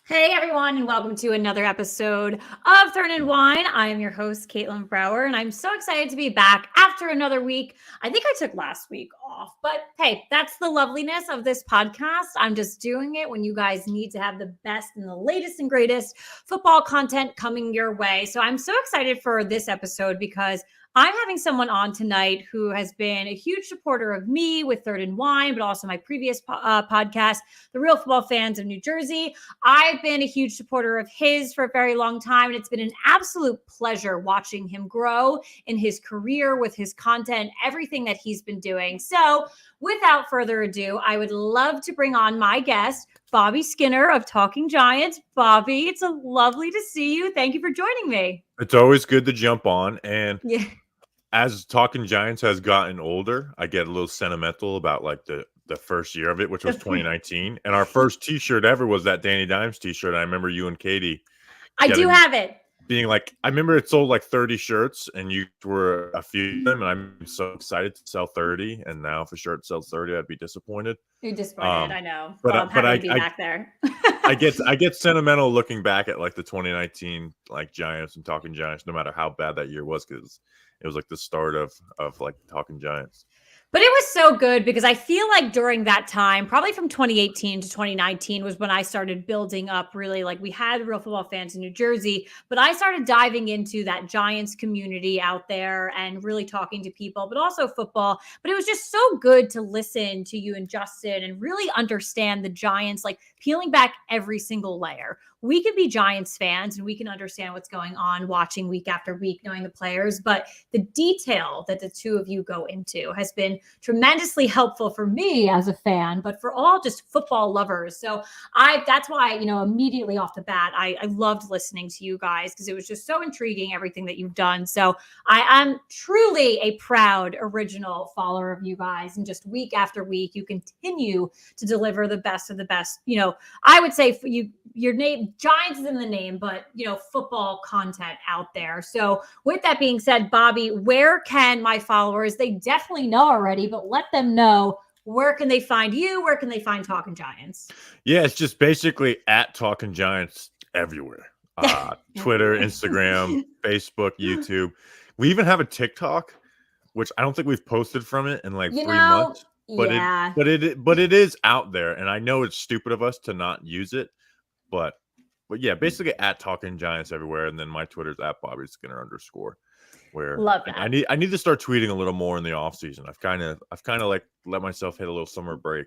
Hey everyone, and welcome to another episode of Thorn and Wine. I am your host, Caitlin Brower, and I'm so excited to be back after another week. I think I took last week off, but hey, that's the loveliness of this podcast. I'm just doing it when you guys need to have the best and the latest and greatest football content coming your way. So I'm so excited for this episode because I'm having someone on tonight who has been a huge supporter of me with Third and Wine, but also my previous podcast, The Real Football Fans of New Jersey. I've been a huge supporter of his for a very long time, and it's been an absolute pleasure watching him grow in his career with his content, everything that he's been doing. So without further ado, I would love to bring on my guest, Bobby Skinner of Talkin Giants. Bobby, it's lovely to see you. Thank you for joining me. It's always good to jump on. And yeah. As Talkin Giants has gotten older, I get a little sentimental about like the first year of it, which was 2019. And our first t-shirt ever was that Danny Dimes t-shirt. I remember you and Katie. I do have it. Being like, I remember it sold like 30 shirts and you were a few of them. And I'm so excited to sell 30. And now if a shirt sells 30, I'd be disappointed. You're disappointed, I know. But I be back there. I get sentimental looking back at like the 2019 like Giants and Talkin Giants, no matter how bad that year was, because it was like the start of like Talkin Giants. But it was so good because I feel like during that time, probably from 2018 to 2019 was when I started building up really, like we had Real Football Fans in New Jersey, but I started diving into that Giants community out there and really talking to people, but also football. But it was just so good to listen to you and Justin and really understand the Giants, like peeling back every single layer. We can be Giants fans and we can understand what's going on watching week after week, knowing the players, but the detail that the two of you go into has been tremendously helpful for me as a fan, but for all just football lovers. So that's why, immediately off the bat, I loved listening to you guys because it was just so intriguing, everything that you've done. So I am truly a proud original follower of you guys. And just week after week, you continue to deliver the best of the best. I would say for you, your name, Giants is in the name, but football content out there. So with that being said, Bobby, where can my followers, they definitely know already, but let them know, where can they find you? Where can they find Talkin Giants? Yeah, it's just basically at Talkin Giants everywhere. Twitter, Instagram, Facebook, YouTube. We even have a TikTok, which I don't think we've posted from it in like 3 months. But yeah. But it is out there, and I know it's stupid of us to not use it. But yeah, basically at Talkin Giants everywhere, and then my Twitter's at Bobby Skinner _. Where love that. I need to start tweeting a little more in the off season. I've kind of like let myself hit a little summer break.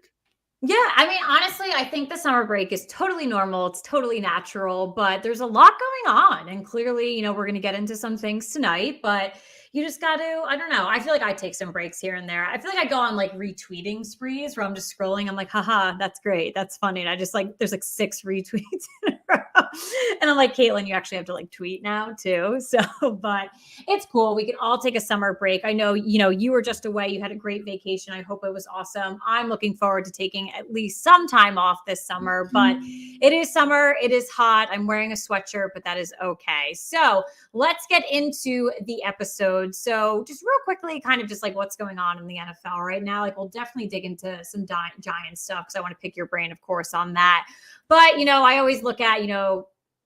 Yeah, I mean, honestly, I think the summer break is totally normal. It's totally natural, but there's a lot going on, and clearly, we're going to get into some things tonight, but you just got to, I don't know. I feel like I take some breaks here and there. I feel like I go on like retweeting sprees where I'm just scrolling. I'm like, haha, that's great. That's funny. And I just like, there's like 6 retweets in a row. And I'm like, Caitlin, you actually have to like tweet now too. So, but it's cool. We can all take a summer break. I know, you were just away. You had a great vacation. I hope it was awesome. I'm looking forward to taking at least some time off this summer, but it is summer. It is hot. I'm wearing a sweatshirt, but that is okay. So let's get into the episode. So just real quickly, kind of just like what's going on in the NFL right now. Like we'll definitely dig into some Giants stuff because I want to pick your brain, of course, on that. But, I always look at,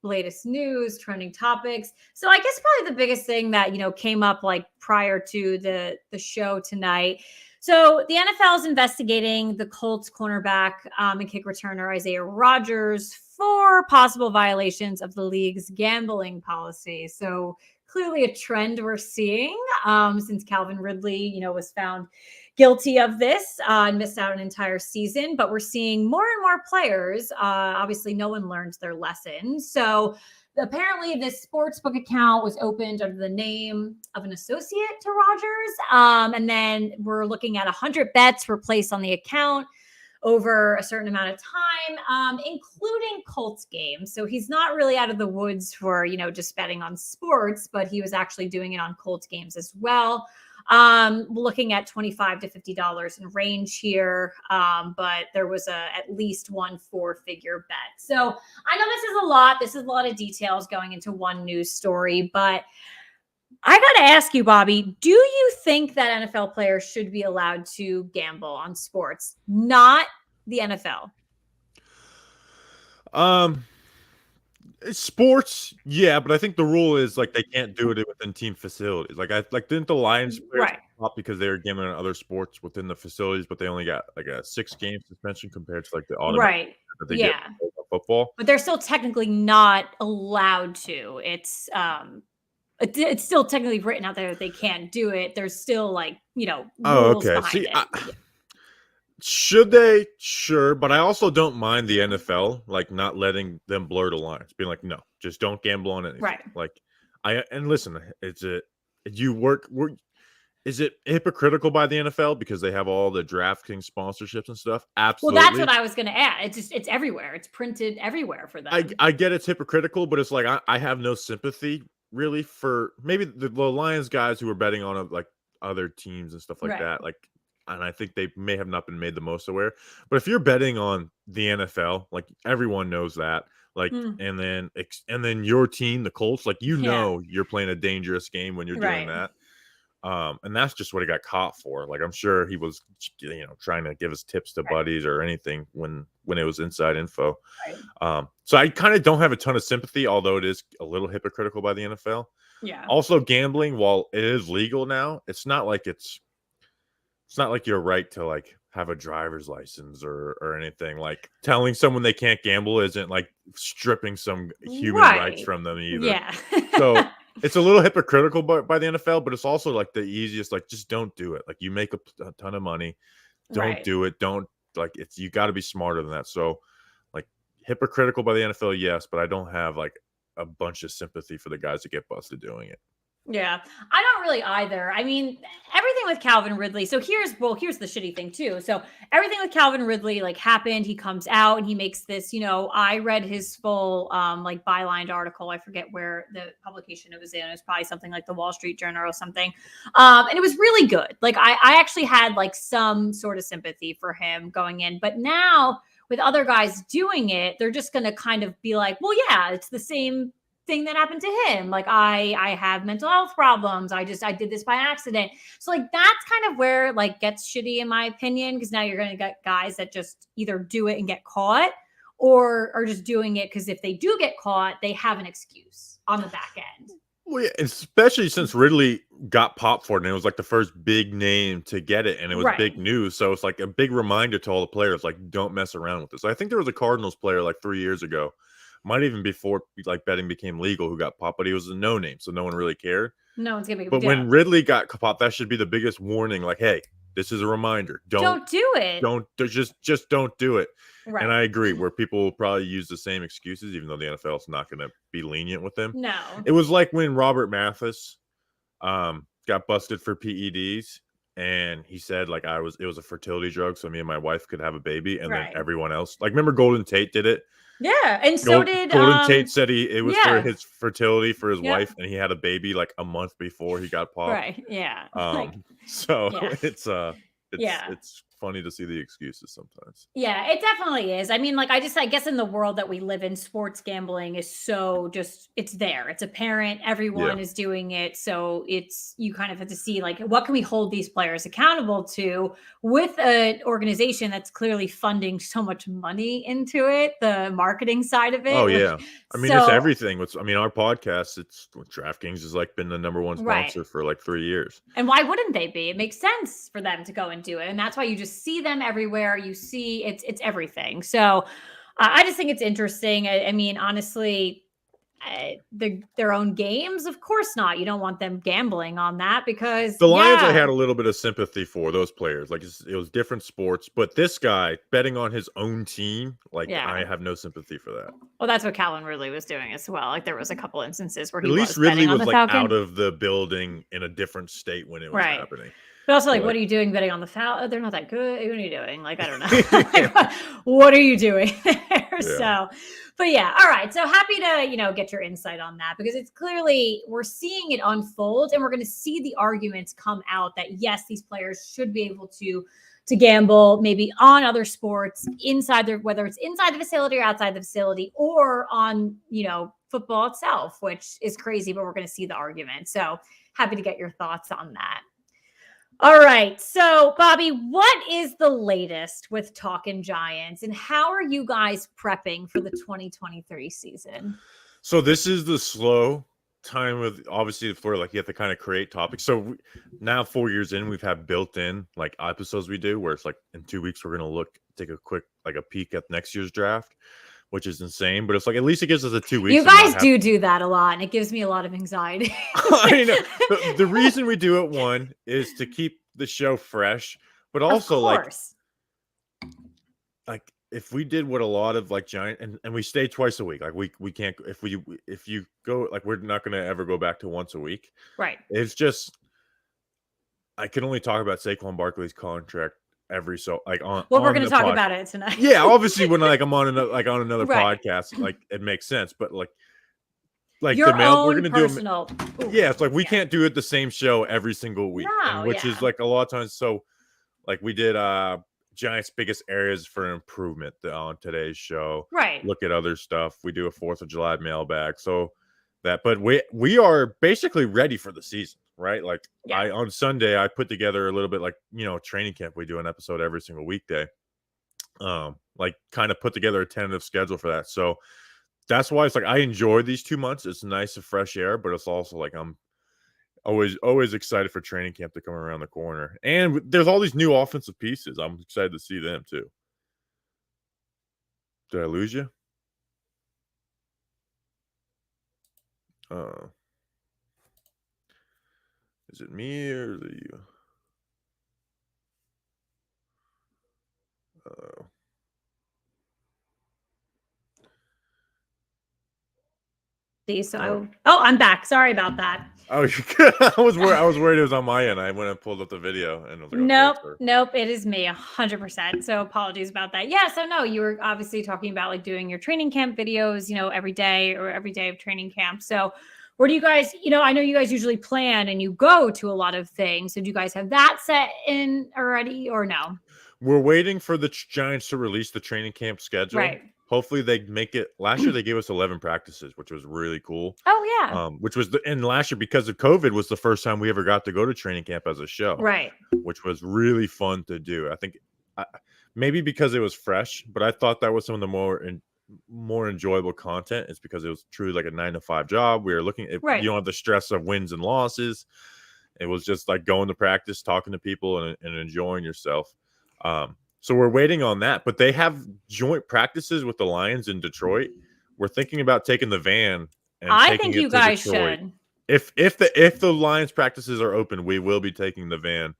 latest news, trending topics. So I guess probably the biggest thing that, came up like prior to the show tonight. So the NFL is investigating the Colts cornerback and kick returner Isaiah Rodgers for possible violations of the league's gambling policy. So clearly a trend we're seeing since Calvin Ridley, was found guilty of this and missed out an entire season. But we're seeing more and more players. Obviously, no one learns their lesson. So apparently this sportsbook account was opened under the name of an associate to Rogers. And then we're looking at 100 bets were placed on the account over a certain amount of time, including Colts games. So he's not really out of the woods for, just betting on sports, but he was actually doing it on Colts games as well. Looking at $25 to $50 in range here. But there was at least one 4-figure bet. So I know this is a lot. This is a lot of details going into one news story, but I got to ask you, Bobby, do you think that NFL players should be allowed to gamble on sports, not the NFL? Sports, yeah, but I think the rule is like they can't do it within team facilities. Didn't the Lions players Right. stop because they were gambling on other sports within the facilities, but they only got like a 6-game suspension compared to like the automatic Right. that they get Yeah. for football. But they're still technically not allowed to. It's still technically written out there that they can't do it. There's still Oh, rules okay. behind See, it. should they? Sure, but I also don't mind the NFL like not letting them blur the lines, being like, no, just don't gamble on anything. Right. Like, and listen, is it hypocritical by the NFL because they have all the DraftKings sponsorships and stuff? Absolutely. Well, that's what I was going to add. It's everywhere. It's printed everywhere for them. I get it's hypocritical, but it's like I have no sympathy really for maybe the Lions guys who were betting on like other teams and stuff like Right. that. Like, and I think they may have not been made the most aware. But if you're betting on the NFL, like everyone knows that, like, and then your team, the Colts, like you're playing a dangerous game when you're doing that. And that's just what he got caught for. Like, I'm sure he was, trying to give his tips to buddies or anything when it was inside info. Right. So I kind of don't have a ton of sympathy, although it is a little hypocritical by the NFL. Yeah. Also, gambling, while it is legal now, it's not like you're right to like have a driver's license or anything. Like telling someone they can't gamble isn't like stripping some human rights from them either. Yeah. So it's a little hypocritical by the NFL, but it's also like the easiest. Like, just don't do it. Like, you make a ton of money, don't do it. Don't you got to be smarter than that. So, like, hypocritical by the NFL, yes, but I don't have like a bunch of sympathy for the guys that get busted doing it. Yeah, I don't really either. I mean, everything with Calvin Ridley. So here's the shitty thing too. So everything with Calvin Ridley happened. He comes out and he makes this, I read his full bylined article. I forget where the publication it was in. It was probably something like the Wall Street Journal or something. And it was really good. Like I actually had like some sort of sympathy for him going in, but now with other guys doing it, they're just going to kind of be like, well, yeah, it's the same thing that happened to him. Like I have mental health problems. I did this by accident. So like that's kind of where like gets shitty in my opinion, because now you're going to get guys that just either do it and get caught or are just doing it because if they do get caught, they have an excuse on the back end. Well, yeah, especially since Ridley got popped for it, and it was like the first big name to get it, and it was big news. So it's like a big reminder to all the players, like, don't mess around with this. I think there was a Cardinals player like 3 years ago, might even before like betting became legal, who got popped, but he was a no name, so no one really cared. No one's gonna be. But when Ridley got popped, that should be the biggest warning. Like, hey, this is a reminder. Don't do it. Just don't do it. Right. And I agree, where people will probably use the same excuses, even though the NFL is not going to be lenient with them. No. It was like when Robert Mathis got busted for PEDs, and he said like it was a fertility drug, so me and my wife could have a baby, and then everyone else, like, remember Golden Tate did it? Yeah, and so did Golden Tate said it was for his fertility for his wife, and he had a baby like a month before he got popped. Right. Yeah. It's funny to see the excuses sometimes. Yeah, it definitely is. I mean, like, I guess in the world that we live in, sports gambling is so it's there. It's apparent. Everyone is doing it. So you kind of have to see, like, what can we hold these players accountable to with an organization that's clearly funding so much money into it, the marketing side of it. Oh, yeah. I mean, it's everything. Our podcast, DraftKings has like been the number one sponsor for like 3 years. And why wouldn't they be? It makes sense for them to go and do it. And that's why you just see them everywhere. You see it's everything. So I just think it's interesting. I mean, honestly, their own games? Of course not. You don't want them gambling on that because The Lions, I had a little bit of sympathy for those players. Like it was different sports, but this guy betting on his own team, like I have no sympathy for that. Well, that's what Calvin Ridley was doing as well. Like there was a couple instances where At least Ridley was like out of the building in a different state when it was happening. But also, like, what are you doing betting on the foul? Oh, they're not that good. What are you doing? Like, I don't know. Like, what are you doing there? So, but yeah, all right. So happy to, get your insight on that because it's clearly we're seeing it unfold and we're going to see the arguments come out that yes, these players should be able to gamble maybe on other sports inside their, whether it's inside the facility or outside the facility or on, football itself, which is crazy, but we're going to see the argument. So happy to get your thoughts on that. All right. So, Bobby, what is the latest with Talkin Giants and how are you guys prepping for the 2023 season? So this is the slow time with obviously for like you have to kind of create topics. So now 4 years in, we've had built in like episodes we do where it's like in 2 weeks we're gonna take a quick like a peek at next year's draft, which is insane. But it's like at least it gives us a 2 weeks. You guys do that a lot, and it gives me a lot of anxiety. I know the reason we do it one is to keep the show fresh, but also like if we did what a lot of like Giant and we stay twice a week, like we can't if you go like we're not going to ever go back to once a week, right? It's just I can only talk about Saquon Barkley's contract every so like on. Well, we're going to talk about it tonight. Yeah, obviously when like I'm on another podcast, like it makes sense, but like your the mail we're going to personal. Yeah, it's like we can't do it the same show every single week, which is like a lot of times. So like we did Giants' biggest areas for improvement on today's show. Right. Look at other stuff. We do a 4th of July mailbag. So but we are basically ready for the season, right? Like on Sunday, I put together a little bit like, training camp. We do an episode every single weekday. Like kind of put together a tentative schedule for that. So that's why it's like I enjoy these 2 months. It's nice and fresh air, but it's also like I'm always excited for training camp to come around the corner. And there's all these new offensive pieces. I'm excited to see them too. Did I lose you? Is it me or is it you? I'm back. Sorry about that. Oh, you're good. I was worried it was on my end. I went and pulled up the video and was like, nope, it is me 100%. So apologies about that. Yeah. So no, you were obviously talking about like doing your training camp videos, every day of training camp. So where do you guys, I know you guys usually plan and you go to a lot of things. So do you guys have that set in already or no? We're waiting for the Giants to release the training camp schedule. Right. Hopefully they make it. Last year they gave us 11 practices, which was really cool. Oh yeah. Which was and last year because of COVID was the first time we ever got to go to training camp as a show. Right. Which was really fun to do. I think maybe because it was fresh, but I thought that was some of the more enjoyable content. It's because it was truly like a 9-to-5 job. We were looking at you don't have the stress of wins and losses. It was just like going to practice, talking to people, and enjoying yourself. So we're waiting on that, but they have joint practices with the Lions in Detroit. We're thinking about taking the van and I think you guys should. If the Lions practices are open, we will be taking the van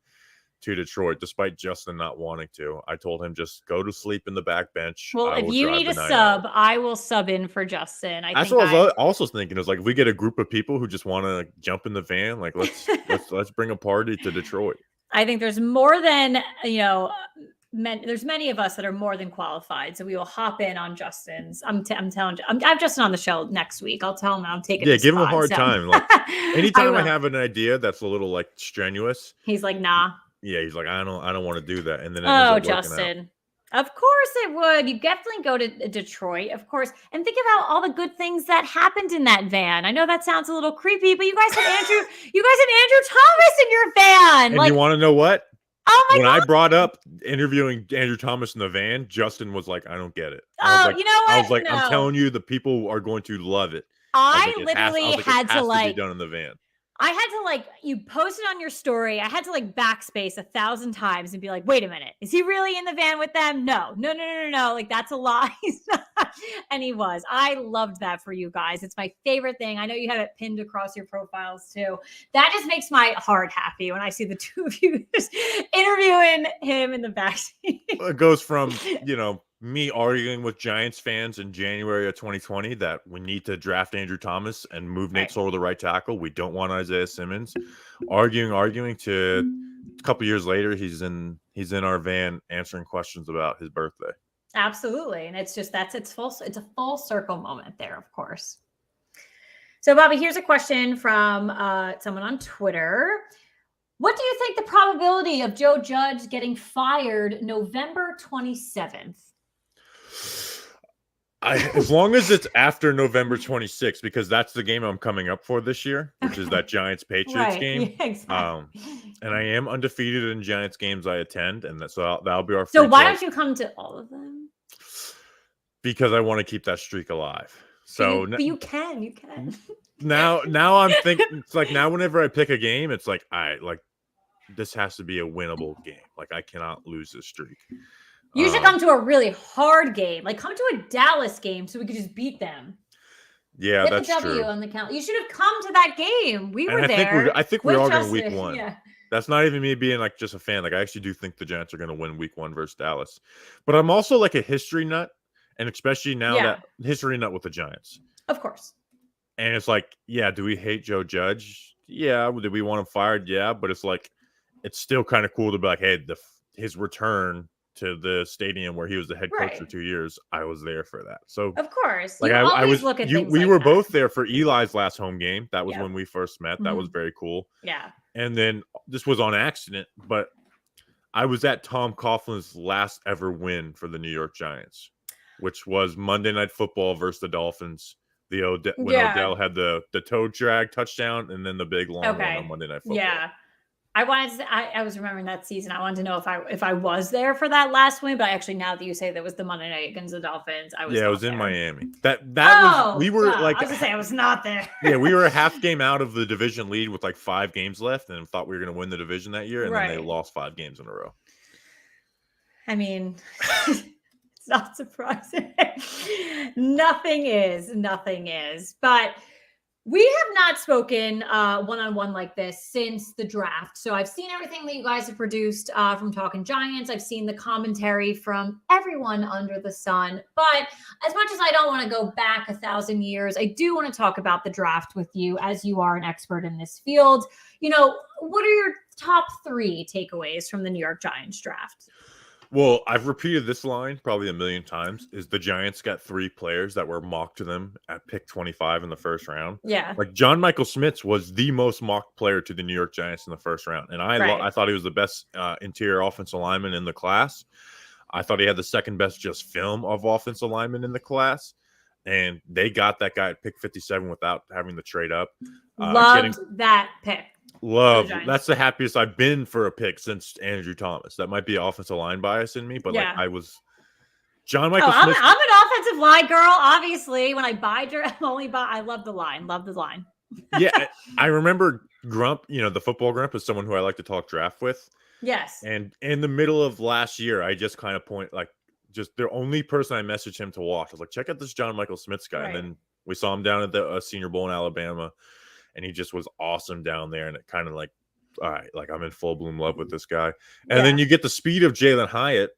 to Detroit, despite Justin not wanting to. I told him just go to sleep in the back bench. Well, if you need a sub, I will sub in for Justin. That's what I was also thinking. Is like if we get a group of people who just want to jump in the van, like let's bring a party to Detroit. I think there's more than there's many of us that are more than qualified, so we will hop in on Justin's. I'm telling you, I have Justin on the show next week. I'll tell him I'm taking. Yeah, give him a hard time. Like anytime I have an idea that's a little like strenuous, he's like, nah. Yeah, he's like, I don't want to do that. And then Justin, of course it would. You definitely go to Detroit, of course, and think about all the good things that happened in that van. I know that sounds a little creepy, but you guys had Andrew Thomas in your van. And you want to know what? Oh my God. When I brought up interviewing Andrew Thomas in the van, Justin was like, I don't get it. You know what? I was like, I'm telling you, the people are going to love it. I literally had to be done in the van. I had to you posted on your story. I had to backspace 1,000 times and be like, wait a minute, is he really in the van with them? No, no, no, no, no, no. Like that's a lie. And he was. I loved that for you guys. It's my favorite thing. I know you have it pinned across your profiles too. That just makes my heart happy when I see the two of you just interviewing him in the backseat. It goes from, me arguing with Giants fans in January of 2020 that we need to draft Andrew Thomas and move Nate Solder to right tackle. We don't want Isaiah Simmons. Arguing to a couple years later, he's in our van answering questions about his birthday. Absolutely. And it's just it's a full circle moment there, of course. So, Bobby, here's a question from someone on Twitter. What do you think the probability of Joe Judge getting fired November 27th? As long as it's after November 26th, because that's the game I'm coming up for this year, which is that Giants-Patriots game. Yeah, exactly. And I am undefeated in Giants games I attend, and that'll be our. So why don't you come to all of them? Because I want to keep that streak alive. So but you can. Now I'm thinking it's like now whenever I pick a game, it's like this has to be a winnable game. Like I cannot lose this streak. You should come to a really hard game. Like come to a Dallas game so we could just beat them. Yeah, that's true. W on the count. You should have come to that game. We were there. I think we're all going to week one. Yeah. That's not even me being just a fan. Like I actually do think the Giants are going to win week one versus Dallas. But I'm also like a history nut. And especially now that history nut with the Giants. Of course. And it's like, yeah, do we hate Joe Judge? Yeah. Do we want him fired? Yeah. But it's like, it's still kind of cool to be like, hey, his return to the stadium where he was the head coach for 2 years, I was there for that. So of course, like I was. We were both there for Eli's last home game. That was when we first met. That was very cool. Yeah. And then this was on accident, but I was at Tom Coughlin's last ever win for the New York Giants, which was Monday Night Football versus the Dolphins. When Odell had the toe drag touchdown and then the big long one on Monday Night Football. Yeah. I was remembering that season. I wanted to know if I was there for that last win, but actually now that you say that was the Monday night against the Dolphins, I was. Yeah, it was in Miami. We were I was gonna say I was not there. Yeah, we were a half game out of the division lead with 5 games left, and thought we were going to win the division that year, and then they lost 5 games in a row. I mean, it's not surprising. Nothing is, but. We have not spoken one-on-one like this since the draft. So I've seen everything that you guys have produced from Talkin Giants. I've seen the commentary from everyone under the sun. But as much as I don't want to go back 1,000 years, I do want to talk about the draft with you as you are an expert in this field. What are your top 3 takeaways from the New York Giants draft? Well, I've repeated this line probably a million times, is the Giants got 3 players that were mocked to them at pick 25 in the first round. Yeah. Like John Michael Schmitz was the most mocked player to the New York Giants in the first round. And I thought he was the best interior offensive lineman in the class. I thought he had the second best just film of offensive linemen in the class. And they got that guy at pick 57 without having to trade up. Loved that pick. That's the happiest I've been for a pick since Andrew Thomas. That might be offensive line bias in me, but I was John Michael Smith. I'm an offensive line girl, obviously. When I buy, I love the line. Yeah, I remember Grump. The football Grump is someone who I like to talk draft with. Yes. And in the middle of last year, I just kind of just the only person I messaged him to watch. I was like, check out this John Michael Smith guy, and then we saw him down at the Senior Bowl in Alabama. And he just was awesome down there. And it kind of all right, I'm in full bloom love with this guy. And then you get the speed of Jalen Hyatt,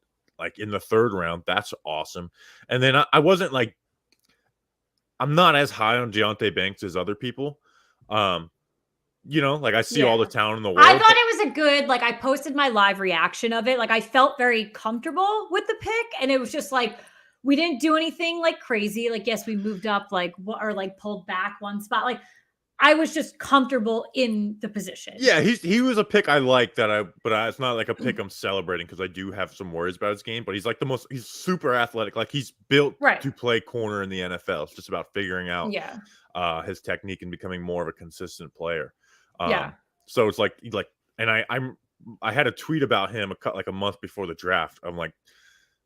in the 3rd round. That's awesome. And then I wasn't I'm not as high on Deontay Banks as other people. I see all the talent in the world. I thought it was a good, I posted my live reaction of it. I felt very comfortable with the pick. And it was just we didn't do anything crazy. Yes, we moved up or pulled back one spot. I was just comfortable in the position. Yeah, he was a pick I like but it's not a pick I'm celebrating because I do have some worries about his game. But he's he's super athletic. He's built to play corner in the NFL. It's just about figuring out his technique and becoming more of a consistent player. So it's and I had a tweet about him a month before the draft. I'm like,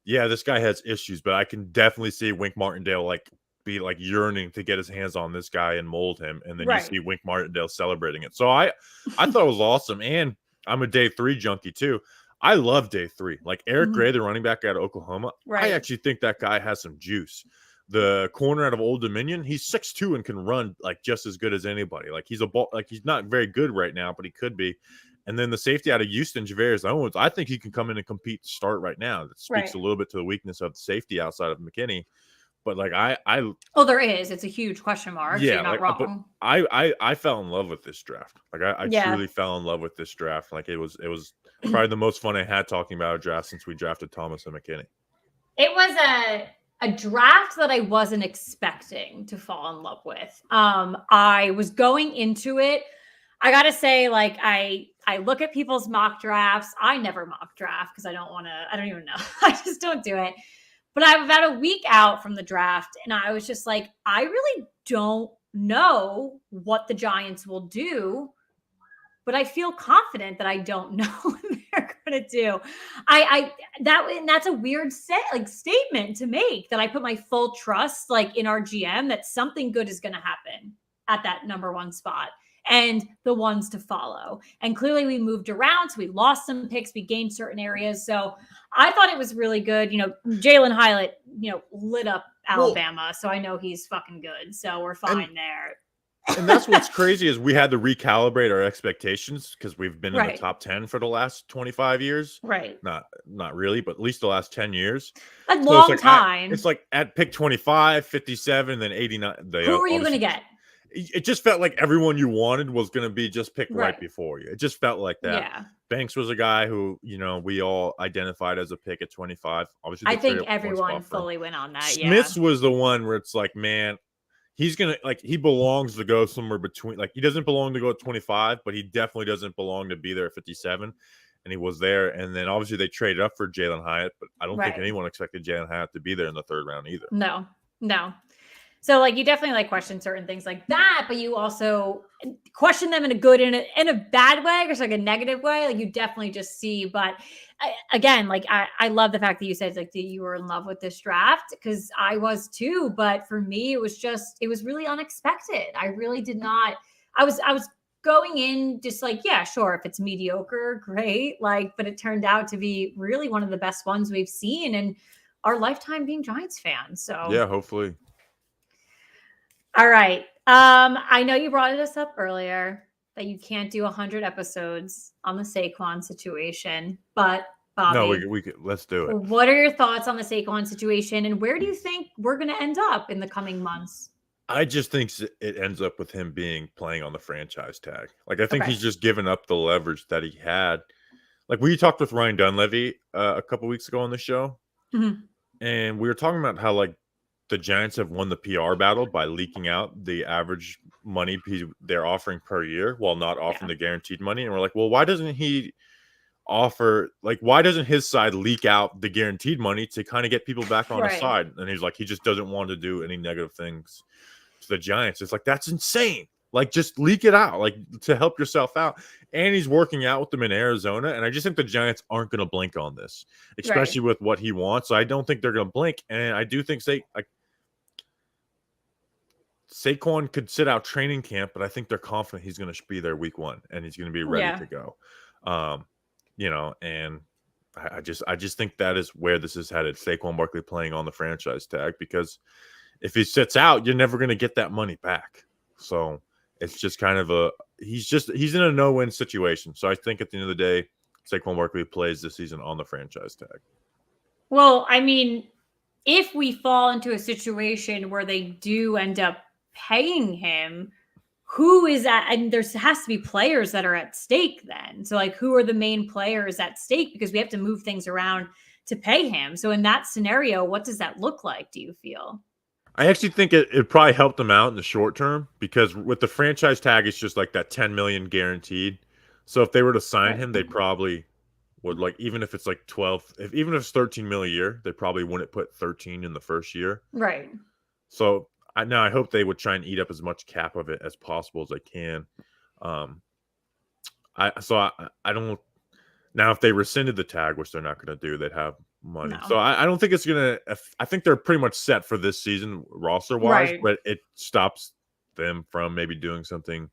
yeah, this guy has issues, but I can definitely see Wink Martindale be like yearning to get his hands on this guy and mold him. And then you Right. see Wink Martindale celebrating it. So I thought it was awesome. And I'm a day 3 junkie too. I love day 3. Like Eric Gray, the running back out of Oklahoma. I Right. actually think that guy has some juice. The corner out of Old Dominion, he's 6'2" and can run like just as good as anybody. Like he's a ball, like he's not very good right now, but he could be. And then the safety out of Houston, Javarius Owens, I think he can come in and compete to start right now. That speaks Right. a little bit to the weakness of the safety outside of McKinney. But like Oh, there is. It's a huge question mark. So yeah, you're not like but wrong. I fell in love with this draft. Like I Yeah. truly fell in love with this draft. Like it was probably the most fun I had talking about a draft since we drafted Thomas and McKinney. It was a draft that I wasn't expecting to fall in love with. I was going into it. I gotta say, like I look at people's mock drafts. I never mock draft because I don't even know. I just don't do it. But I'm about a week out from the draft, and I was just like, I really don't know what the Giants will do, but I feel confident that I don't know what they're going to do. That's a weird statement to make, that I put my full trust like in our GM that something good is going to happen at that number 1 spot and the ones to follow. And clearly we moved around, so we lost some picks, we gained certain areas. So I thought it was really good. Jalen Hylett, lit up Alabama, so I know he's fucking good. So we're fine there. And that's what's crazy is we had to recalibrate our expectations because we've been in Right. the top 10 for the last 25 years. Right. Not really, but at least the last 10 years. A long time. It's like at pick 25, 57, then 89. Who are you going to get? It just felt like everyone you wanted was going to be just picked right before you. It just felt like that. Yeah. Banks was a guy who, we all identified as a pick at 25. Obviously, I think everyone fully went on that. Smith's was the one where it's like, man, he's going to, he belongs to go somewhere between, he doesn't belong to go at 25, but he definitely doesn't belong to be there at 57. And he was there. And then obviously they traded up for Jalen Hyatt, but I don't think anyone expected Jalen Hyatt to be there in the 3rd round either. No. So you definitely question certain things like that, but you also question them in a good and in a bad way, or like a negative way. Like you definitely just see, but again, I love the fact that you said that you were in love with this draft, because I was too. But for me, it was really unexpected. I really did not. I was going in just like, yeah, sure, if it's mediocre, great. But it turned out to be really one of the best ones we've seen in our lifetime being Giants fans. So yeah, hopefully. All right. I know you brought this up earlier that you can't do 100 episodes on the Saquon situation, but Bobby, no, we could, let's do it. What are your thoughts on the Saquon situation, and where do you think we're going to end up in the coming months? I just think it ends up with him playing on the franchise tag. I think he's just given up the leverage that he had. We talked with Ryan Dunleavy a couple weeks ago on the show, and we were talking about how the Giants have won the PR battle by leaking out the average money they're offering per year while not offering the guaranteed money. And we're like, well, why doesn't he offer, why doesn't his side leak out the guaranteed money to kind of get people back on his side? And he's like, he just doesn't want to do any negative things to the Giants. It's that's insane. Just leak it out, to help yourself out. And he's working out with them in Arizona. And I just think the Giants aren't going to blink on this, especially with what he wants. So I don't think they're going to blink. And I do think Saquon could sit out training camp, but I think they're confident he's going to be there week 1 and he's going to be ready to go. And I just think that is where this is headed. Saquon Barkley playing on the franchise tag, because if he sits out, you're never going to get that money back. So it's just kind of he's in a no-win situation. So I think at the end of the day, Saquon Barkley plays this season on the franchise tag. Well, I mean, if we fall into a situation where they do end up paying him, who is at, and there has to be players that are at stake then. So who are the main players at stake? Because we have to move things around to pay him. So in that scenario, what does that look like, do you feel? I actually think it probably helped them out in the short term, because with the franchise tag, it's just that $10 million guaranteed. So if they were to sign him, they probably would even if it's 12, even if it's 13 million a year, they probably wouldn't put 13 in the first year. Right. So I hope they would try and eat up as much cap of it as possible as they can. I don't. Now, if they rescinded the tag, which they're not going to do, they'd have money. So No. I don't think it's gonna. I think they're pretty much set for this season roster wise, Right. but it stops them from maybe doing something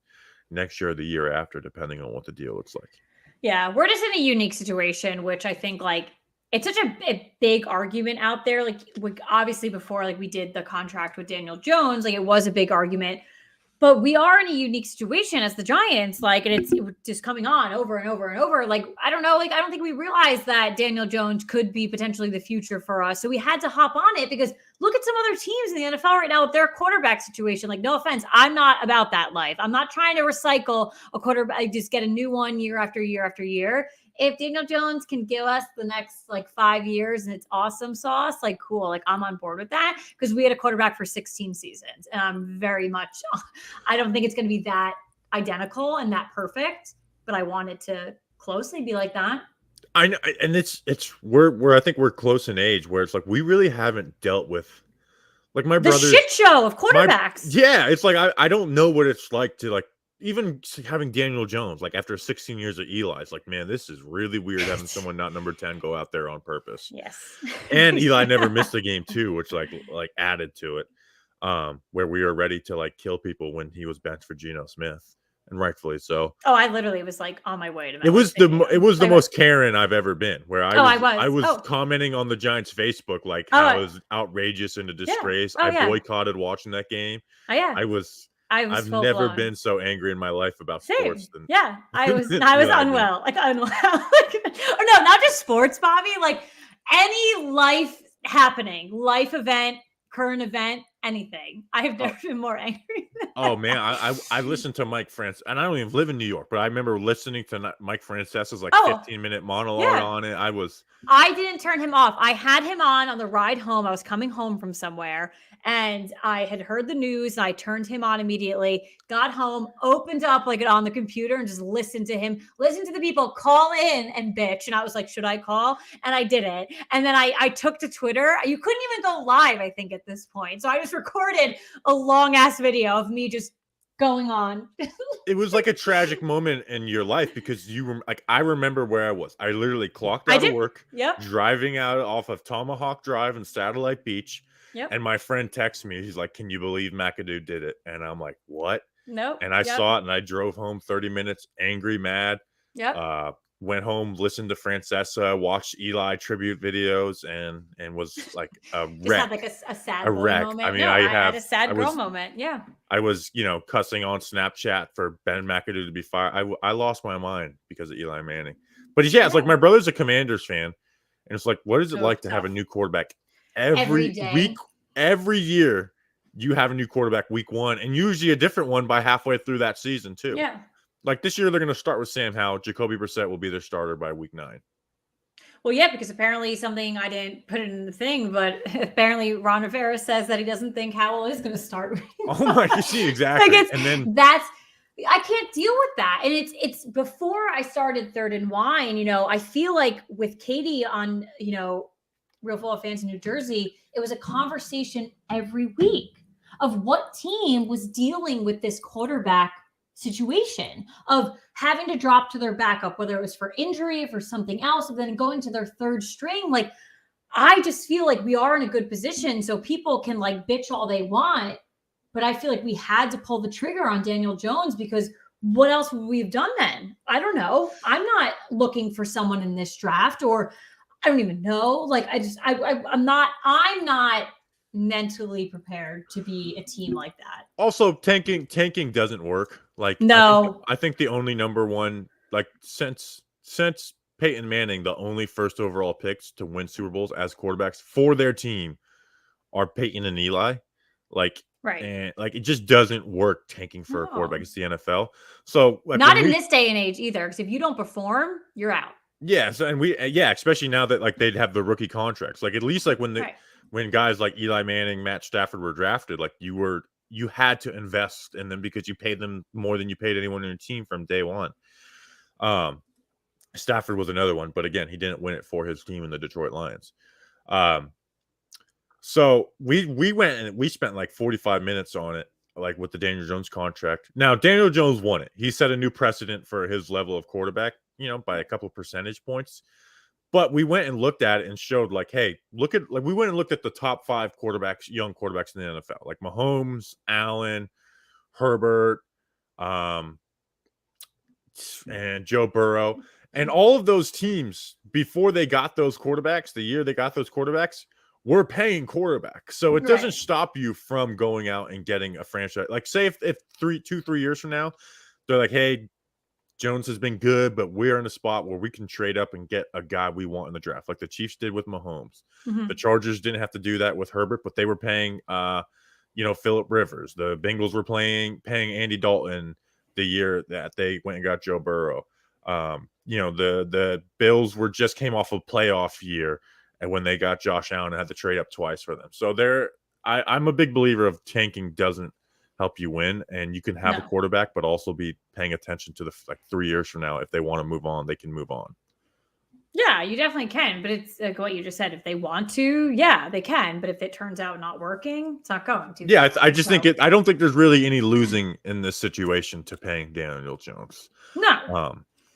next year or the year after, depending on what the deal looks like. Yeah, we're just in a unique situation, which I think like it's such a big argument out there. Like obviously before like we did the contract with Daniel Jones, like it was a big argument. But we are in a unique situation as the Giants, like, and it's just coming on over and over and over. Like, I don't know, like, I don't think we realized that Daniel Jones could be potentially the future for us. So we had to hop on it because look at some other teams in the NFL right now with their quarterback situation. Like, no offense, I'm not about that life. I'm not trying to recycle a quarterback, just get a new one year after year after year. If Daniel Jones can give us the next like 5 years and it's awesome sauce, like cool, like I'm on board with that because we had a quarterback for 16 seasons. And I'm very much, I don't think it's going to be that identical and that perfect, but I want it to closely be like that. I know, and it's we're I think we're close in age where it's like we really haven't dealt with like my The brothers. shit show of My quarterbacks. yeah, it's like I don't know what it's like to like even having Daniel Jones like after 16 years of Eli. It's like, man, this is really weird having someone not number 10 go out there on purpose. Yes. And Eli never missed a game too, which like added to it. Where we were ready to like kill people when he was benched for Geno Smith, and rightfully so. Oh, I literally was like on my way to It was the like, most Karen I've ever been. Where I was Oh. commenting on the Giants Facebook like Oh, how it was outrageous and a disgrace. Oh, I yeah. boycotted watching that game. Oh yeah. I was I've full never blown. been so angry in my life about Same. sports than Yeah, I was than I was Eli unwell, like unwell. Or no, not just sports, Bobby. Like any life happening, life event, current event, anything. I have never been more angry. Oh man, I listened to Mike Francis, and I don't even live in New York, but I remember listening to Mike Francis's like 15-minute monologue on it. I didn't turn him off. I had him on the ride home. I was coming home from somewhere and I had heard the news and I turned him on immediately, got home, opened up like on the computer and just listened to him, listen to the people call in and bitch. And I was like, should I call? And I didn't. And then I took to Twitter. You couldn't even go live, I think, at this point. So I just recorded a long ass video of me just going on. It was like a tragic moment in your life because like I remember where I was. I literally clocked out of work, driving out off of Tomahawk Drive and Satellite Beach. Yep. And my friend texts me. He's like, "Can you believe McAdoo did it?" And I'm like, "What?" Nope. And I saw it, and I drove home 30 minutes, angry, mad. Yep. Went home, listened to Francesa, watched Eli tribute videos, and was like a wreck. Had like a sad a wreck. moment. I mean, I had a sad girl moment. Yeah. I was, cussing on Snapchat for Ben McAdoo to be fired. I lost my mind because of Eli Manning. But it's like my brother's a Commanders fan, and it's like, what is it like to have a new quarterback every week, every year? You have a new quarterback week one, and usually a different one by halfway through that season too. Yeah. Like this year, they're going to start with Sam Howell. Jacoby Brissett will be their starter by week 9. Well, yeah, because apparently something I didn't put it in the thing, but apparently Ron Rivera says that he doesn't think Howell is going to start. Oh my, see exactly. Like and then I can't deal with that. And it's before I started Third and Wine. I feel like with Katie on Real Football Fans in New Jersey, it was a conversation every week of what team was dealing with this quarterback situation of having to drop to their backup, whether it was for injury or for something else, and then going to their third string. Like, I just feel like we are in a good position. So people can like bitch all they want, but I feel like we had to pull the trigger on Daniel Jones because what else would we have done then? I don't know. I'm not looking for someone in this draft, or I don't even know. Like, I'm not mentally prepared to be a team like that. Also, tanking doesn't work. Like, no, I think the only number one, like since Peyton Manning, the only first overall picks to win Super Bowls as quarterbacks for their team are Peyton and Eli. Like, right. And like, it just doesn't work tanking for a quarterback. It's the NFL. So like, not in this day and age either. Because if you don't perform, you're out. Yes. And especially now that like they'd have the rookie contracts, like at least like when guys like Eli Manning, Matt Stafford were drafted, like you had to invest in them because you paid them more than you paid anyone in your team from day one. Stafford was another one, but again, he didn't win it for his team in the Detroit Lions. So we went and we spent like 45 minutes on it, like with the Daniel Jones contract. Now, Daniel Jones won it. He set a new precedent for his level of quarterback, by a couple percentage points. But we went and looked at it and showed like, hey, look at like we went and looked at the top 5 quarterbacks, young quarterbacks in the NFL, like Mahomes, Allen, Herbert, um, and Joe Burrow. And all of those teams, before they got those quarterbacks, the year they got those quarterbacks, were paying quarterbacks. So it doesn't Right. stop you from going out and getting a franchise. Like, say if 3 years from now, they're like, hey, Jones has been good, but we're in a spot where we can trade up and get a guy we want in the draft, like the Chiefs did with Mahomes. The Mhm. Chargers didn't have to do that with Herbert, but they were paying Philip Rivers. The Bengals were paying Andy Dalton the year that they went and got Joe Burrow. The Bills just came off a playoff year, and when they got Josh Allen and had to trade up twice for them. So I'm a big believer of tanking doesn't help you win, and you can have a No. quarterback, but also be paying attention to the 3 years from now. If they want to move on, they can move on. Yeah, you definitely can. But it's like what you just said. If they want to, yeah, they can. But if it turns out not working, it's not going to. Yeah, I just think I don't think there's really any losing in this situation to paying Daniel Jones. No.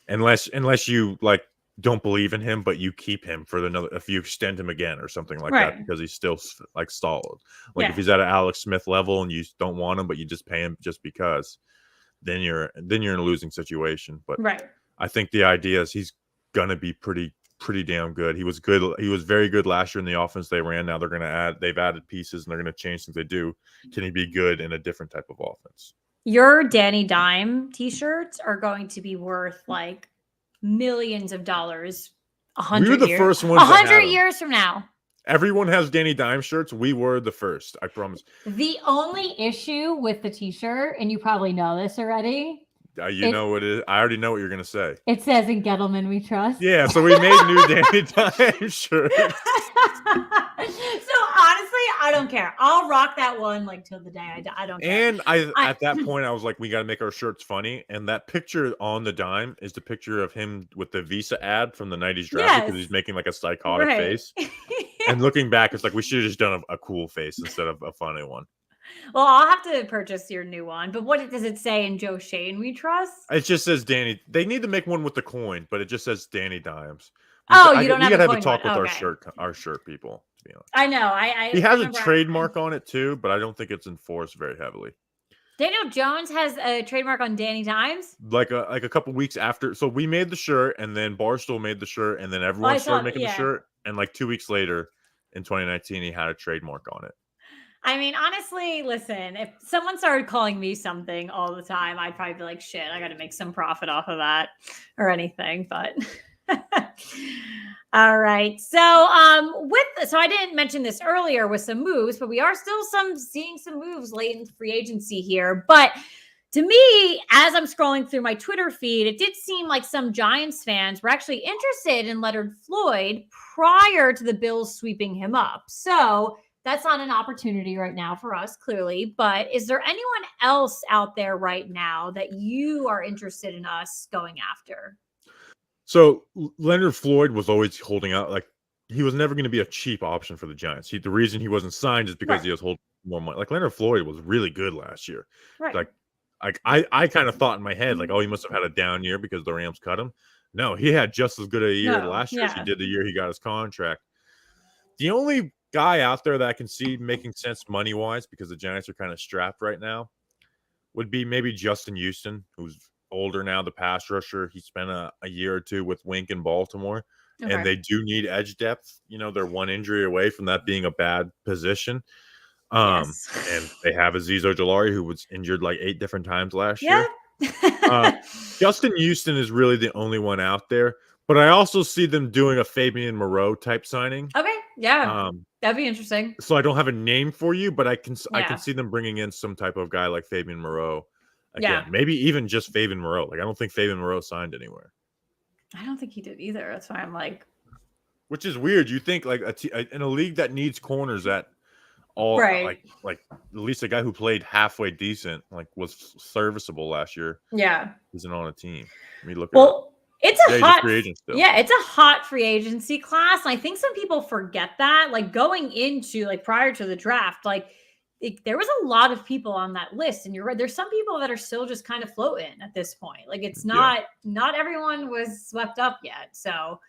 Unless you like don't believe in him, but you keep him for if you extend him again or something like that because he's still like solid. Like if he's at an Alex Smith level and you don't want him, but you just pay him just because, then you're in a losing situation. But I think the idea is he's gonna be pretty damn good. He was good. He was very good last year in the offense they ran. Now they've added pieces and they're gonna change things they do. Can he be good in a different type of offense? Your Danny Dime t-shirts are going to be worth like millions of dollars. We were the first ones. 100 years from now. Everyone has Danny Dime shirts. We were the first. I promise. The only issue with the t-shirt, and you probably know this already. Know what it is. I already know what you're gonna say. It says "In Gettleman We Trust." Yeah, so we made new Danny Dime shirts. So honestly, I don't care. I'll rock that one like till the day I don't care. And at that point, I was like, we got to make our shirts funny. And that picture on the dime is the picture of him with the Visa ad from the 90s draft because he's making like a psychotic face. And looking back, it's like we should have just done a cool face instead of a funny one. Well, I'll have to purchase your new one. But what does it say in Joe Shane We Trust? It just says Danny. They need to make one with the coin, but it just says Danny Dimes. You don't have. We gotta have a talk with our shirt people. To be honest, I know. He has a trademark on it too, but I don't think it's enforced very heavily. Daniel Jones has a trademark on Danny Dimes. Like a couple weeks after, so we made the shirt, and then Barstool made the shirt, and then everyone started making the shirt. And like 2 weeks later, in 2019, he had a trademark on it. I mean, honestly, listen, if someone started calling me something all the time, I'd probably be like, shit, I got to make some profit off of that or anything. But all right. So I didn't mention this earlier with some moves, but we are still seeing some moves late in free agency here. But to me, as I'm scrolling through my Twitter feed, it did seem like some Giants fans were actually interested in Leonard Floyd prior to the Bills sweeping him up. So that's not an opportunity right now for us, clearly. But is there anyone else out there right now that you are interested in us going after? So Leonard Floyd was always holding out. Like, he was never going to be a cheap option for the Giants. The reason he wasn't signed is because he was holding more money. Like, Leonard Floyd was really good last year. Like I kind of thought in my head, like, oh, he must have had a down year because the Rams cut him. No, he had just as good a year last year as he did the year he got his contract. The only guy out there that I can see making sense money-wise, because the Giants are kind of strapped right now, would be maybe Justin Houston, who's older now, the pass rusher. He spent a year or two with Wink in Baltimore, and they do need edge depth. They're one injury away from that being a bad position. And they have Azeez Ojulari, who was injured like 8 different times last year. Justin Houston is really the only one out there. But I also see them doing a Fabian Moreau type signing. Okay, that'd be interesting. So I don't have a name for you, but I can see them bringing in some type of guy like Fabian Moreau. Again, maybe even just Fabian Moreau. Like, I don't think Fabian Moreau signed anywhere. I don't think he did either. That's why I'm like, which is weird. You think like in a league that needs corners at all, like at least a guy who played halfway decent, like was serviceable last year. Yeah, isn't on a team. Let me look. It's a hot free agent still. Yeah, it's a hot free agency class. And I think some people forget that. Like, going into prior to the draft, there was a lot of people on that list, and you're right. There's some people that are still just kind of floating at this point. Like, it's not everyone was swept up yet. So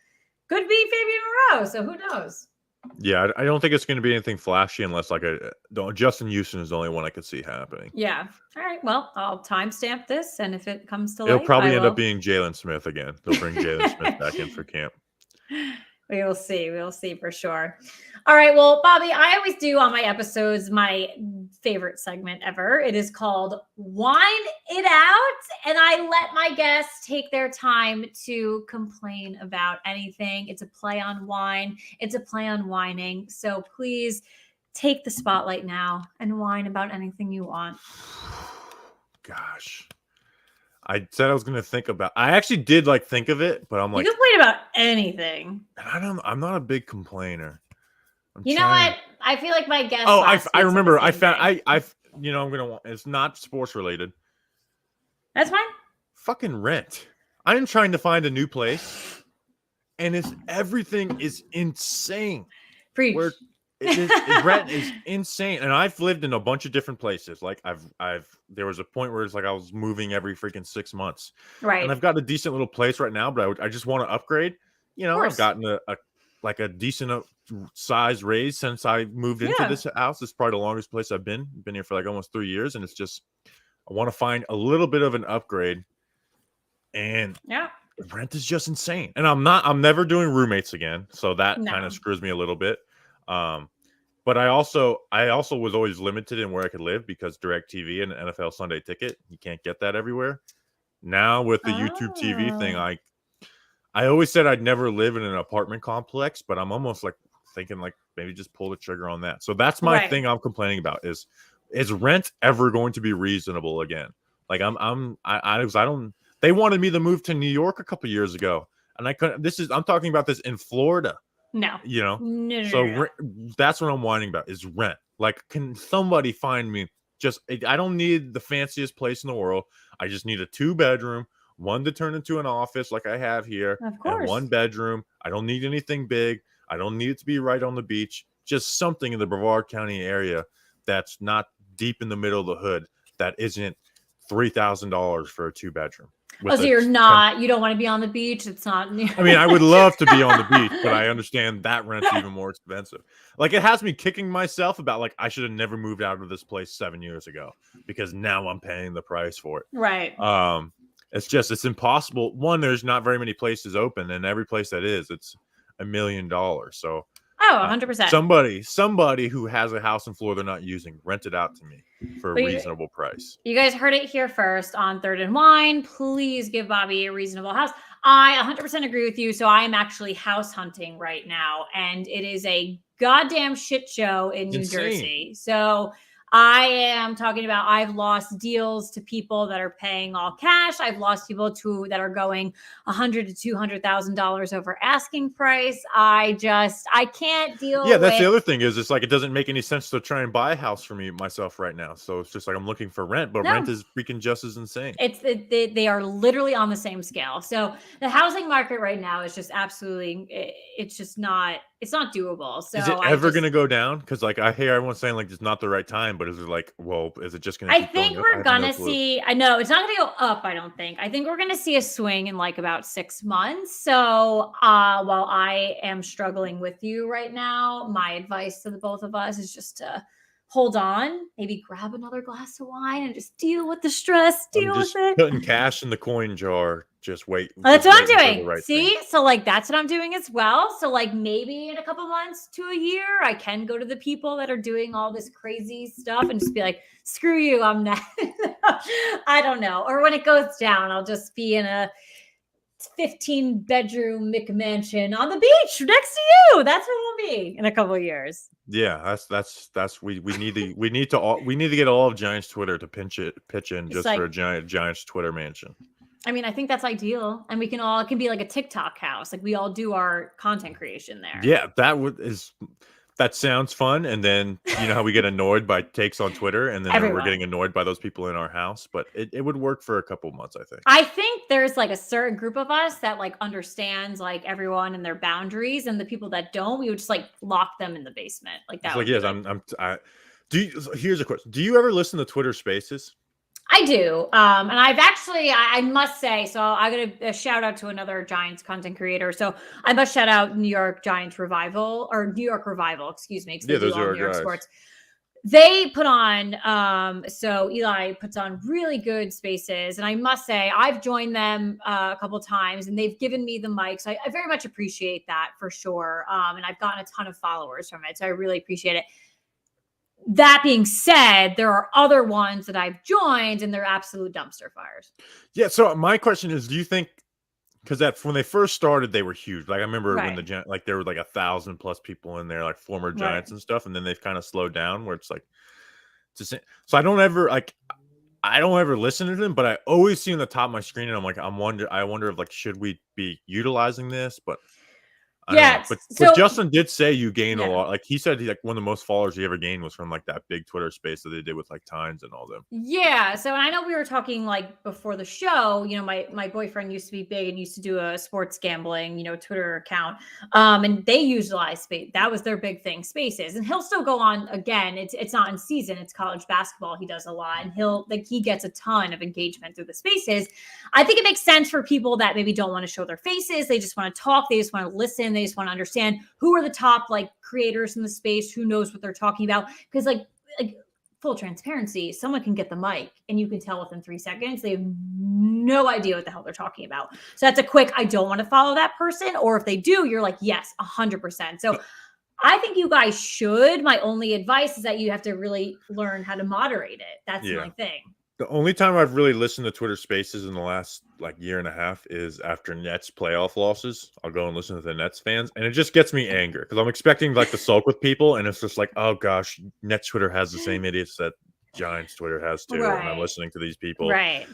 Could be Fabian Moreau, so who knows? Yeah, I don't think it's going to be anything flashy unless like Justin Houston is the only one I could see happening. Yeah. All right. Well, I'll timestamp this, and if it comes to It'll life, I probably end up will. being Jalen Smith again. They'll bring Jalen Smith back in for camp. We will see. We'll see for sure. All right. Well, Bobby, I always do on my episodes my favorite segment ever. It is called Wine It Out. And I let my guests take their time to complain about anything. It's a play on wine, it's a play on whining. So please take the spotlight now and whine about anything you want. Gosh. I said I was going to think about. I actually did like think of it, but I'm like, you complain about anything. I'm not a big complainer. You know what? I feel like my guest. Oh, I remember. I found. I'm gonna. It's not sports related. That's fine. Fucking rent. I am trying to find a new place, and everything is insane. Preach. Rent is insane, and I've lived in a bunch of different places. Like there was a point where it's like I was moving every freaking 6 months, right? And I've got a decent little place right now, but I just want to upgrade. You know, I've gotten a decent size raise since I moved into this house. It's probably the longest place I've been here for like almost 3 years, and it's just I want to find a little bit of an upgrade, and rent is just insane. And I'm never doing roommates again, so that kind of screws me a little bit. But I also was always limited in where I could live because DirecTV and NFL Sunday Ticket, you can't get that everywhere. Now with the YouTube TV thing, I always said I'd never live in an apartment complex, but I'm almost like thinking like maybe just pull the trigger on that. So that's my thing I'm complaining about is rent ever going to be reasonable again? Like they wanted me to move to New York a couple years ago, and I couldn't. I'm talking about this in Florida. No, No. That's what I'm whining about is rent. Like, can somebody find me? I don't need the fanciest place in the world. I just need a 2-bedroom, one to turn into an office like I have here, of course, and 1 bedroom. I don't need anything big. I don't need it to be right on the beach. Just something in the Brevard County area that's not deep in the middle of the hood. That isn't $3,000 for a 2-bedroom. Oh, so you don't want to be on the beach. It's not. I mean, I would love to be on the beach, but I understand that rent's even more expensive. Like, it has me kicking myself about like I should have never moved out of this place 7 years ago because now I'm paying the price for it. Right. It's impossible. One, there's not very many places open, and every place that is, it's $1 million. So 100%. Somebody who has a house in Florida not using, rent it out to me for a reasonable price. You guys heard it here first on Third and Wine. Please give Bobby a reasonable house. I 100% agree with you. So I am actually house hunting right now, and it is a goddamn shit show in New Jersey. So I am talking about I've lost deals to people that are paying all cash. I've lost people that are going $100,000 to $200,000 over asking price. I can't deal. Yeah, that's the other thing is it's like it doesn't make any sense to try and buy a house for myself right now. So it's just like I'm looking for rent, but rent is freaking just as insane. They are literally on the same scale. So the housing market right now is just absolutely. It's just not. It's not doable. So is it ever going to go down? Because like I hear everyone saying like it's not the right time, but is it like, well, is it just going to? I think we're going to see. I know it's not going to go up. I don't think. I think we're going to see a swing in like about 6 months. So while I am struggling with you right now, my advice to the both of us is just to hold on, maybe grab another glass of wine and just deal with the stress. Deal with it. Putting cash in the coin jar. Just wait. That's what I'm doing. See? So like, that's what I'm doing as well. So like maybe in a couple months to a year, I can go to the people that are doing all this crazy stuff and just be like, screw you. I'm not, I don't know. Or when it goes down, I'll just be in a 15-bedroom McMansion on the beach next to you. That's what we'll be in a couple of years. Yeah, that's we need to get all of Giants Twitter to pitch in just for a Giants Twitter mansion. I mean, I think that's ideal, and it can be like a TikTok house. Like we all do our content creation there. Yeah, that sounds fun. And then you know how we get annoyed by takes on Twitter, and then we're getting annoyed by those people in our house. But it would work for a couple months, I think. I think there's like a certain group of us that like understands like everyone and their boundaries, and the people that don't, we would just like lock them in the basement. Like that. Like yes, here's a question: do you ever listen to Twitter Spaces? I do. And I've actually, I must say, so I got a shout out to another Giants content creator. So I must shout out New York Giants Revival or New York Revival, excuse me, because they Yeah, do those all are our New York guys. sports. They put on, so Eli puts on really good spaces. And I must say, I've joined them a couple times and they've given me the mic. So I very much appreciate that for sure. And I've gotten a ton of followers from it. So I really appreciate it. That being said, there are other ones that I've joined and they're absolute dumpster fires. Yeah. So my question is, do you think because that when they first started, they were huge. Like I remember when Right. like there were like 1,000+ people in there, like former Right. Giants and stuff, and then they've kind of slowed down where it's like so I don't ever like I don't ever listen to them, but I always see on the top of my screen, and I'm like, I wonder if like should we be utilizing this? But I don't know. Yeah. But So Justin did say you gained a yeah. lot. Like he said, he like one of the most followers he ever gained was from like that big Twitter space that they did with like Tynes and all them. Yeah, so I know we were talking like before the show, my boyfriend used to be big and used to do a sports gambling, Twitter account. And they utilize space. That was their big thing, spaces. And he'll still go on again. It's not in season, it's college basketball. He does a lot and he gets a ton of engagement through the spaces. I think it makes sense for people that maybe don't want to show their faces. They just want to talk, they just want to listen, they just want to understand who are the top like creators in the space, who knows what they're talking about. Because like full transparency, someone can get the mic and you can tell within 3 seconds they have no idea what the hell they're talking about. So that's a quick, I don't want to follow that person. Or if they do, you're like, yes, 100%. So I think you guys should. My only advice is that you have to really learn how to moderate it. That's Yeah. my thing. The only time I've really listened to Twitter Spaces in the last like year and a half is after Nets playoff losses. I'll go and listen to the Nets fans, and it just gets me angry because I'm expecting like to sulk with people, and it's just like, oh gosh, Nets Twitter has the same idiots that Giants Twitter has too, and I'm Right. listening to these people. Right.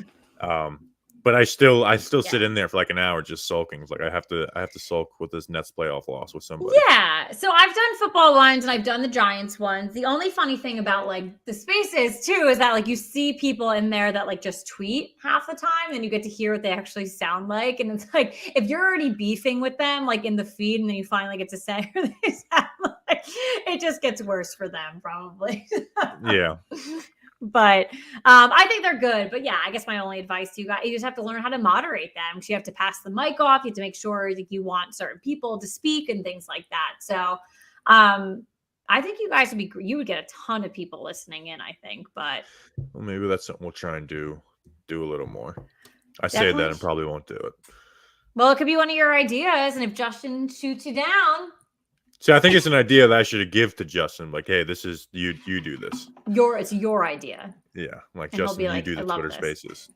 But I still sit Yeah. in there for like an hour just sulking. It's like I have to sulk with this Nets playoff loss with somebody. Yeah. So I've done football ones and I've done the Giants ones. The only funny thing about like the spaces too is that like you see people in there that like just tweet half the time and you get to hear what they actually sound like. And it's like if you're already beefing with them like in the feed and then you finally get to say who they sound like, it just gets worse for them probably. Yeah. But I think they're good. But yeah, I guess my only advice to you guys, you just have to learn how to moderate them. You have to pass the mic off. You have to make sure that you want certain people to speak and things like that. So I think you guys you would get a ton of people listening in, I think. But well, maybe that's something we'll try and do a little more. I say definitely. that and probably won't do it. Well, it could be one of your ideas. And if Justin shoots you down. See, I think it's an idea that I should give to Justin. Like, hey, this is you do this. It's your idea. Yeah. Like, And Justin, like, you do the Twitter spaces.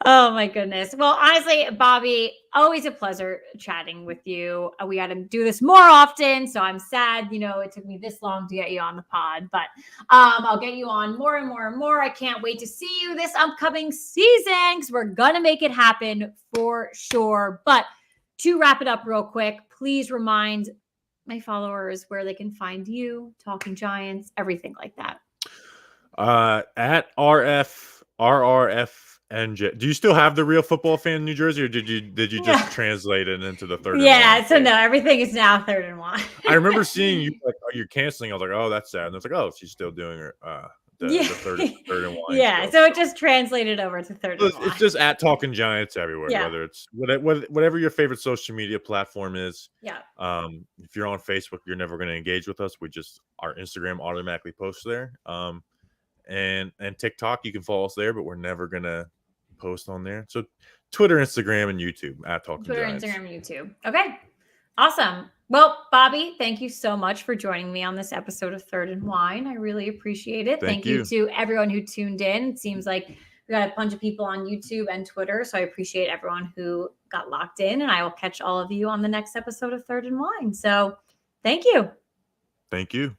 Oh my goodness. Well, honestly, Bobby, always a pleasure chatting with you. We got to do this more often. So I'm sad, it took me this long to get you on the pod, but I'll get you on more and more and more. I can't wait to see you this upcoming season because we're going to make it happen for sure. But to wrap it up real quick, please remind my followers where they can find you, Talking Giants, everything like that. At RRFNJ. Do you still have the Real Football Fan in New Jersey, or did you just translate it into the third? Yeah, so no, everything is now 3rd and 1. I remember seeing you like, oh, you're canceling. I was like, oh, that's sad. And it's like, oh, she's still doing her the third and 1. Yeah, so it just translated over to 3rd and 1. It's just at Talkin Giants everywhere, Yeah. whether it's whatever your favorite social media platform is. Yeah. If you're on Facebook, you're never going to engage with us. Our Instagram automatically posts there. And TikTok, you can follow us there, but we're never gonna post on there. So Twitter, Instagram, and YouTube at Talkin Giants. Instagram, and YouTube. Okay, awesome. Well, Bobby, thank you so much for joining me on this episode of Third and Wine. I really appreciate it. Thank you to everyone who tuned in. It seems like we got a bunch of people on YouTube and Twitter, so I appreciate everyone who got locked in. And I will catch all of you on the next episode of Third and Wine. So, thank you. Thank you.